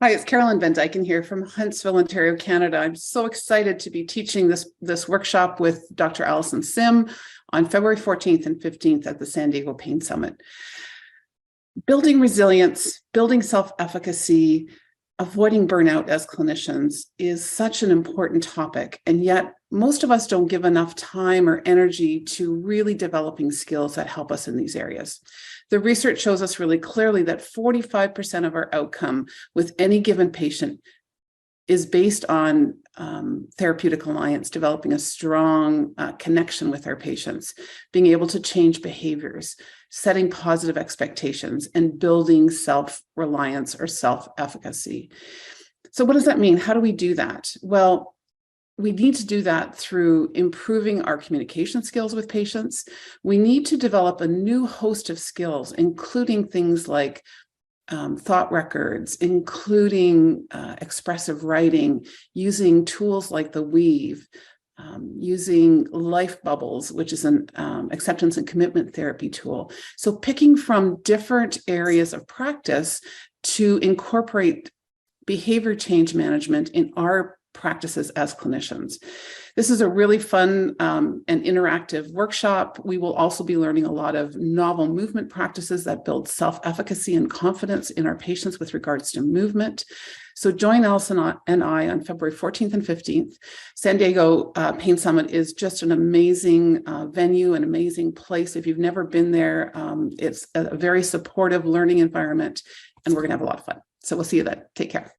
Hi, it's Carolyn Vandyken here from Huntsville, Ontario, Canada. I'm so excited to be teaching this workshop with Dr. Alison on February 14th and 15th at the San Diego Pain Summit. Building resilience, building self-efficacy, avoiding burnout as clinicians is such an important topic, and yet most of us don't give enough time or energy to really developing skills that help us in these areas. The research shows us really clearly that 45% of our outcome with any given patient is based on therapeutic alliance, developing a strong connection with our patients, being able to change behaviors, setting positive expectations, and building self-reliance or self-efficacy. So what does that mean? How do we do that? Well, we need to do that through improving our communication skills with patients. We need to develop a new host of skills, including things like thought records, including expressive writing, using tools like the Weave, using life bubbles, which is an acceptance and commitment therapy tool. So picking from different areas of practice to incorporate behavior change management in our practices as clinicians. This is a really fun and interactive workshop. We will also be learning a lot of novel movement practices that build self-efficacy and confidence in our patients with regards to movement. So join Alison and I on February 14th and 15th. San Diego Pain Summit is just an amazing venue, an amazing place. If you've never been there, it's a very supportive learning environment, and we're going to have a lot of fun. So we'll see you then. Take care.